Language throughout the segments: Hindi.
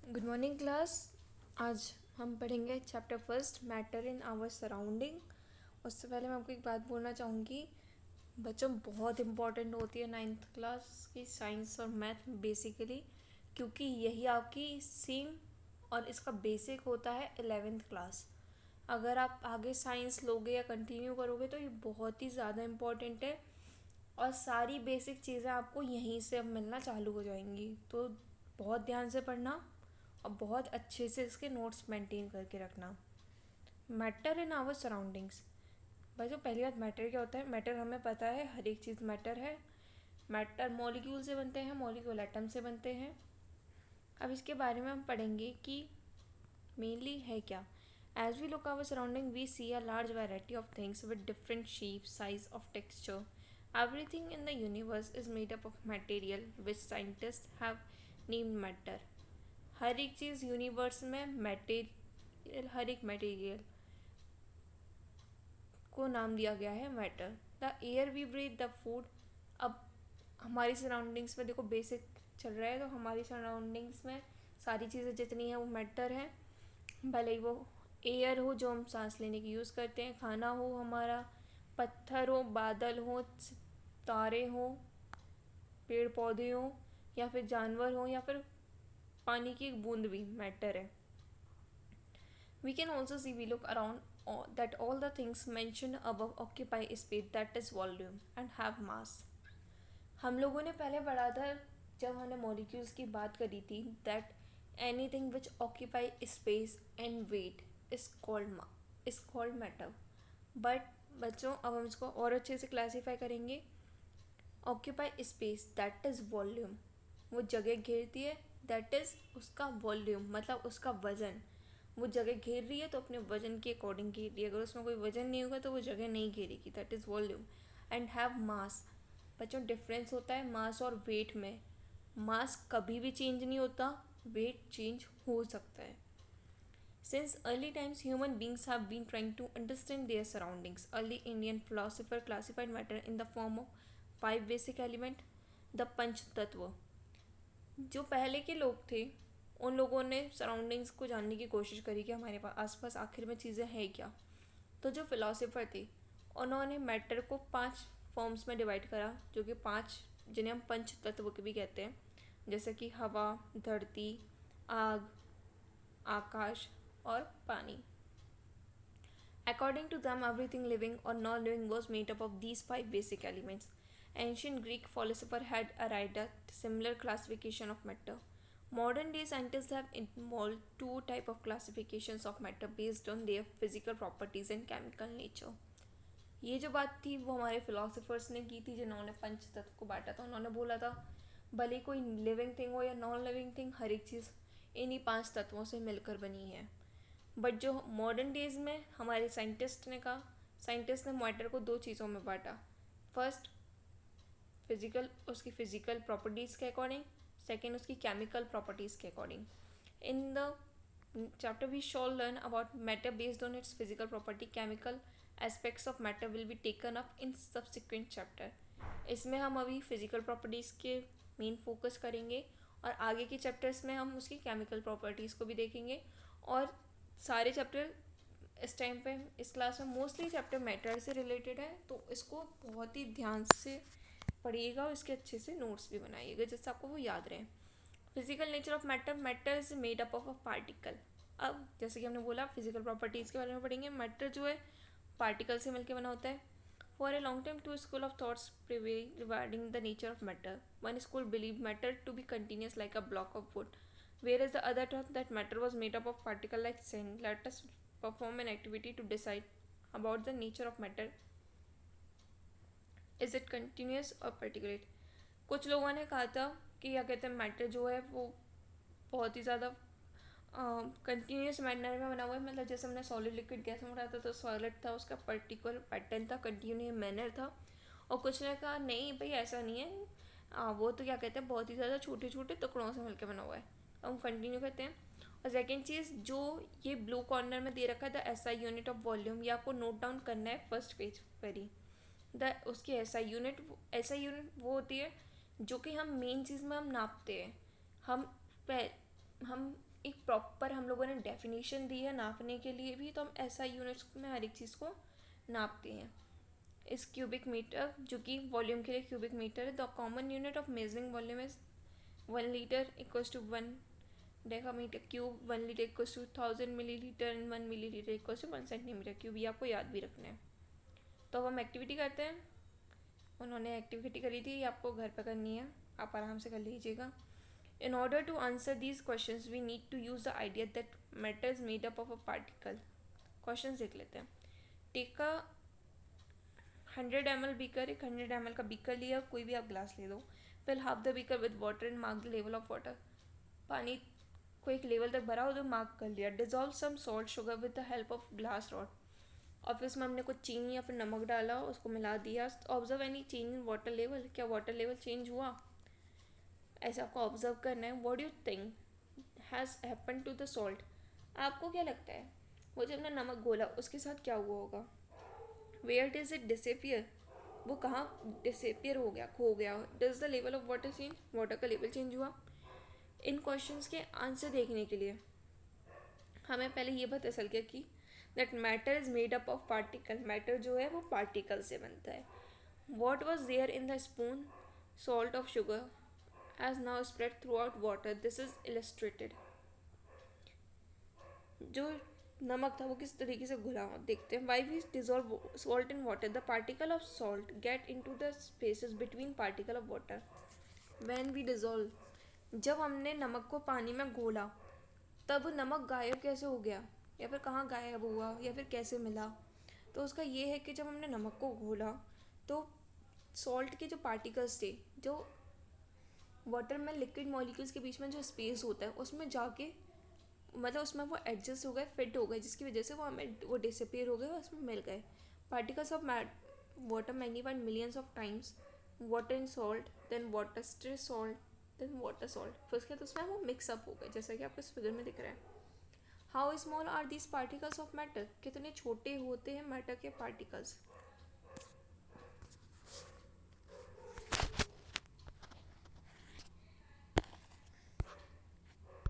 Good morning class. आज हम पढ़ेंगे chapter first, matter in our surrounding. उससे पहले मैं आपको एक बात बोलना चाहूँगी। बच्चों, बहुत इम्पॉर्टेंट होती है नाइन्थ क्लास की साइंस और मैथ बेसिकली, क्योंकि यही आपकी सेम और इसका बेसिक होता है 11th क्लास। अगर आप आगे साइंस लोगे या कंटिन्यू करोगे तो ये बहुत ही ज़्यादा इम्पॉर्टेंट है और सारी बेसिक चीज़ें आपको यहीं से अब मिलना चालू हो जाएंगी। तो बहुत ध्यान से पढ़ना और बहुत अच्छे से इसके नोट्स मेंटेन करके रखना। Matter in our surroundings. भाई, जो पहली बात, मैटर क्या होता है? मैटर हमें पता है, हर एक चीज़ मैटर है। मैटर मॉलिक्यूल से बनते हैं, मॉलिक्यूल एटम से बनते हैं। अब इसके बारे में हम पढ़ेंगे कि मेनली है क्या। As we look our surrounding we see a large variety of things with different shape, size of texture. Everything in the universe is made up of material which scientists have named matter. हर एक चीज़ यूनिवर्स में मटेरियल, हर एक मटेरियल को नाम दिया गया है matter. The air we breathe, the food. अब हमारी सराउंडिंग्स में देखो, बेसिक चल रहा है तो हमारी सराउंडिंग्स में सारी चीज़ें जितनी हैं वो मैटर है। भले ही वो एयर हो जो हम सांस लेने की यूज़ करते हैं, खाना हो हमारा, पत्थर हो, बादल हो, तारे हो, पेड़ पौधे हो, या फिर जानवर हो, या फिर पानी की एक बूंद भी मैटर है। We can also see, we look around, that all the things mentioned above occupy space, that is volume and have mass. हम लोगों ने पहले पढ़ा था जब हमने मॉलिक्यूल्स की बात करी थी, that anything which occupy space and weight is called matter. But बच्चों, अब हम इसको और अच्छे से क्लासीफाई करेंगे। Occupy space, that is volume. वो जगह घेरती है, दैट इज़ उसका वॉल्यूम, मतलब उसका वज़न। वो जगह घेर रही है तो अपने वजन के अकॉर्डिंग घेर रही है। अगर उसमें कोई वजन नहीं होगा तो वो जगह नहीं घेरेगी, that is volume. And have mass. बच्चों, डिफरेंस होता है मास और वेट में। मास कभी भी चेंज नहीं होता, वेट चेंज हो सकता है। Since early times, human beings have been trying to understand their surroundings. Early Indian philosopher classified matter in the form of five basic elements, the पंच तत्व। जो पहले के लोग थे उन लोगों ने सराउंडिंग्स को जानने की कोशिश करी कि हमारे पास आसपास आखिर में चीज़ें हैं क्या। तो जो फिलोसोफर थे उन्होंने मैटर को 5 फॉर्म्स में डिवाइड करा, जो कि 5, जिन्हें हम पंच तत्व भी कहते हैं, जैसे कि हवा, धरती, आग, आकाश और पानी। According to them, everything living or non-living was made up of these 5 basic elements. Ancient Greek philosopher had arrived at similar classification of matter. Modern day scientists have involved two type of classifications of matter based on their physical properties and chemical nature. ये जो बात थी वो हमारे फिलोसफर्स ने की थी, जिन्होंने पंच तत्व को बांटा था। उन्होंने बोला था भले कोई लिविंग थिंग हो या नॉन लिविंग थिंग, हर एक चीज़ इन्हीं 5 तत्वों से मिलकर बनी है। बट जो मॉडर्न डेज में हमारे साइंटिस्ट ने मैटर को 2 चीज़ों में बांटा। फर्स्ट, फिजिकल, उसकी फिजिकल प्रॉपर्टीज़ के अकॉर्डिंग। सेकेंड, उसकी केमिकल प्रॉपर्टीज़ के according. In the chapter we shall learn about matter based on its physical property. Chemical aspects of matter will be taken up in subsequent chapter. इसमें हम अभी फिजिकल प्रॉपर्टीज़ के मेन फोकस करेंगे और आगे के चैप्टर्स में हम उसकी केमिकल प्रॉपर्टीज़ को भी देखेंगे। और सारे चैप्टर इस टाइम पे इस क्लास में मोस्टली चैप्टर मैटर से रिलेटेड है, तो इसको बहुत ही ध्यान से पढ़िएगा और इसके अच्छे से नोट्स भी बनाइएगा जिससे आपको वो याद रहे। Physical nature of matter, matter is made up of a particle. अब जैसे कि हमने बोला फिजिकल प्रॉपर्टीज़ के बारे में पढ़ेंगे। मैटर जो है पार्टिकल से मिलकर बना होता है। For a long time two school of thoughts prevail regarding the nature of matter. One school believed matter to be continuous like a block of wood, whereas the other thought that matter was made up of particle like sand. Let us perform an activity to decide about the nature of matter. Is it continuous or particulate? कुछ लोगों ने कहा था कि क्या कहते हैं, मैटर जो है वो बहुत ही ज़्यादा कंटिन्यूस मैनर में बना हुआ है। मतलब जैसे हमने सॉलिड लिक्विड गैस में बनाया था तो सॉलिड था, उसका पर्टिकुलर पैटर्न था, कंटिन्यू मैनर था। और कुछ ने कहा नहीं भाई ऐसा नहीं है, वो तो क्या कहते हैं बहुत ही ज़्यादा छोटे छोटे टुकड़ों से मिलकर बना हुआ है, हम कंटिन्यू कहते हैं। और सेकेंड चीज़ जो ये ब्लू कॉर्नर में दे रखा है, the SI unit of volume, ये आपको नोट डाउन करना है फर्स्ट पेज पर ही। उसकी एसआई यूनिट वो होती है जो कि हम मेन चीज़ में हम नापते हैं। हम ऊपर हम लोगों ने डेफिनेशन दी है नापने के लिए भी, तो हम SI यूनिट्स में हर एक चीज़ को नापते हैं। इस क्यूबिक मीटर, जो कि वॉल्यूम के लिए क्यूबिक मीटर है। The common unit of measuring volume is 1 litre equals to 1 decametre cube, 1 litre equals to 1000 millilitre and 1 millilitre equals to 1 centimetre cube. ये आपको याद भी रखना है। तो अब हम एक्टिविटी करते हैं। उन्होंने एक्टिविटी करी थी, ये आपको घर पर करनी है, आप आराम से कर लीजिएगा। In order to answer these questions, we need to use the idea that matter is made up of a particle. Questions देख लेते हैं। Take a 100 ml beaker, एक 100 ml का बीकर लिया, कोई भी आप ग्लास ले लो। Fill half the beaker with water and mark the level of water. पानी को एक लेवल तक भरा, उधर मार्क कर लिया। Dissolve some salt sugar with the help of glass rod. और फिर उसमें हमने कुछ चीनी या फिर नमक डाला, उसको मिला दिया। Observe any change in water level. क्या वाटर लेवल चेंज हुआ? ऐसे आपको ऑब्जर्व करना है। What do you think has happen to the salt? आपको क्या लगता है वो जब हमने नमक घोला उसके साथ क्या हुआ होगा? Where does it disappear? वो कहाँ डिसअपियर हो गया, खो गया? Does the level of water change? Water का लेवल चेंज हुआ? इन क्वेश्चंस के आंसर देखने के लिए हमें पहले ये पता चल गया कि that matter is made up of particle. Matter जो है वो पार्टिकल से बनता है। What was there in the spoon? Salt of sugar as now spread throughout water. This is illustrated. जो नमक था वो किस तरीके से घुला, देखते हैं। Why we dissolve salt in water? The particle of salt get into the spaces between particle of water. When we dissolve, जब हमने नमक को पानी में घोला तब नमक गायब कैसे हो गया, या फिर कहाँ गायब हुआ, या फिर कैसे मिला? तो उसका ये है कि जब हमने नमक को घोला तो सॉल्ट के जो पार्टिकल्स थे, जो वाटर में लिक्विड मॉलिक्यूल्स के बीच में जो स्पेस होता है उसमें जाके, मतलब उसमें वो एडजस्ट हो गए, फिट हो गए, जिसकी वजह से वो हमें वो डिसअपियर हो गए, उसमें मिल गए। Particles of water magnified millions of times, water in salt, then water still salt, then water salt. फिर उसके बाद उसमें वो मिक्सअप हो गए, जैसा कि आपको इस फिगर में दिख रहा है। How small are these particles of matter? कितने छोटे होते हैं मैटर के पार्टिकल्स?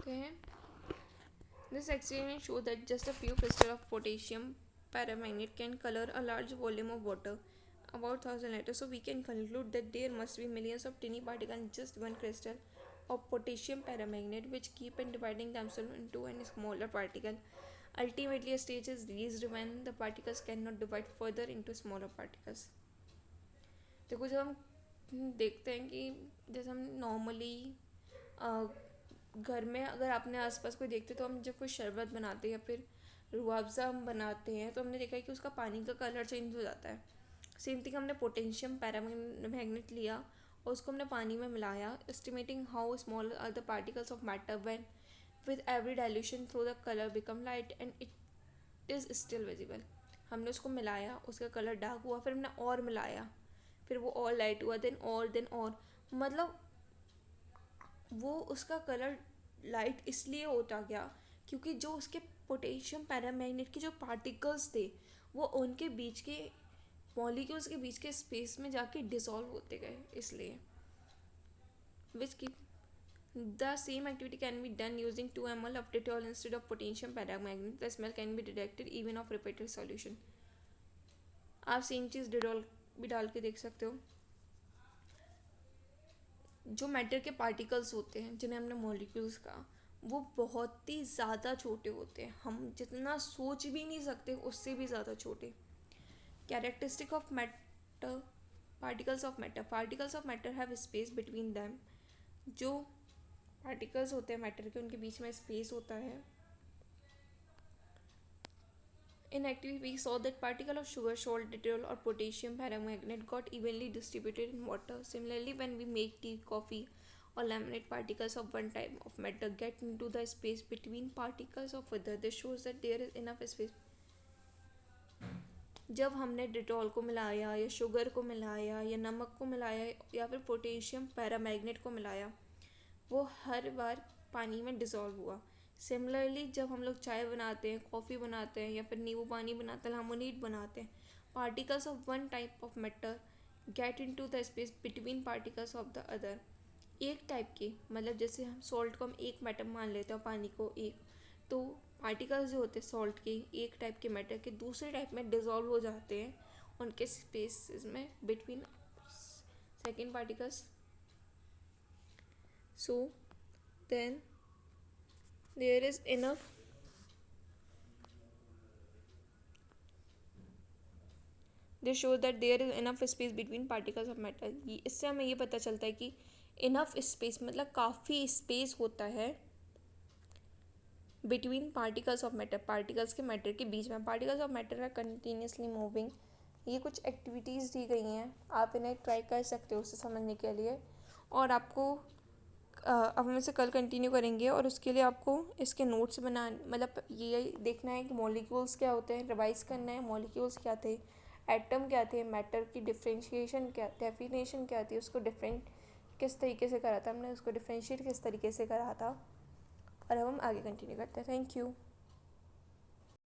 हैं This experiment shows that just a few crystals of potassium paramagnet can color a large volume of water, about 1000 liters. So we can conclude that there must be millions of tiny particles in just one crystal of potassium paramagnet, which keep on dividing themselves into a smaller particle. Ultimately, a stage is reached when the particles cannot divide further into smaller particles. देखो, जब हम देखते हैं कि जैसे हम नॉर्मली घर में अगर अपने आसपास कोई देखते तो हम जब कोई शरबत बनाते हैं या फिर रूह अफ़ज़ा हम बनाते हैं तो हमने देखा है कि उसका पानी का कलर चेंज हो जाता है। सेम थिंग, हमने पोटेशियम पैरामैग्नेट लिया और उसको हमने पानी में मिलाया। Estimating how small are the particles of matter when with every dilution through the colour become light and it is still visible. हमने उसको मिलाया, उसका कलर डार्क हुआ, फिर हमने और मिलाया, फिर वो और लाइट हुआ, देन और, मतलब वो उसका कलर लाइट इसलिए होता गया क्योंकि जो उसके पोटेशियम पैरामैग्नेट के जो पार्टिकल्स थे वो उनके बीच के मॉलिक्यूल्स के बीच के स्पेस में जाके डिसॉल्व होते गए, इसलिए। विच की the same activity can be done using 2 ml of Dettol instead of potassium paramagnet. The smell can be detected even of repeated solution. आप सेम चीज़ डिटॉल भी डाल के देख सकते हो। जो मैटर के पार्टिकल्स होते हैं जिन्हें हमने मॉलिक्यूल्स कहा, वो बहुत ही ज़्यादा छोटे होते हैं, हम जितना सोच भी नहीं सकते उससे भी ज़्यादा छोटे। Characteristic of matter, particles of matter have space between them. जो पार्टिकल्स होते हैं मैटर के, उनके बीच में स्पेस होता है। In activity, we saw that particle of sugar, salt, Dettol or potassium paramagnet got evenly distributed in water. Similarly, when we make tea, coffee or lemonade, particles of one type of matter get into the space between particles of other. This shows that there is enough space. जब हमने डिटॉल को मिलाया या शुगर को मिलाया या नमक को मिलाया या फिर पोटेशियम पैरामैग्नेट को मिलाया, वो हर बार पानी में डिज़ोल्व हुआ। सिमिलरली जब हम लोग चाय बनाते हैं, कॉफ़ी बनाते हैं या फिर नींबू पानी बनाते हैं, लेमोनेड बनाते हैं, particles of one type of matter get into the space between particles of the other. एक टाइप के, मतलब जैसे हम सॉल्ट को हम एक मैटर मान लेते हैं, पानी को एक, तो पार्टिकल्स जो होते हैं सॉल्ट के, एक टाइप के मैटर के दूसरे टाइप में डिज़ोल्व हो जाते हैं उनके स्पेसेस में between second particles. So then there is enough they show that there is enough space between particles of matter. इससे हमें ये पता चलता है कि इनफ स्पेस मतलब काफ़ी स्पेस होता है between particles of matter, particles के मैटर के बीच में. Particles of matter are continuously moving. ये कुछ एक्टिविटीज़ दी गई हैं, आप इन्हें ट्राई कर सकते हो उसे समझने के लिए. और आपको अब हम इसे कल कंटिन्यू करेंगे और उसके लिए आपको इसके नोट्स बना मतलब ये देखना है कि मॉलिक्यूल्स क्या होते हैं, रिवाइज करना है मॉलिक्यूल्स क्या थे, एटम क्या थे, मैटर की डिफ्रेंशिएशन क्या, डेफिनेशन क्या थी, उसको डिफरेंट किस तरीके से करा था हमने, उसको डिफ्रेंशिएट किस तरीके से करा था. और अब हम आगे कंटिन्यू करते हैं. Thank you.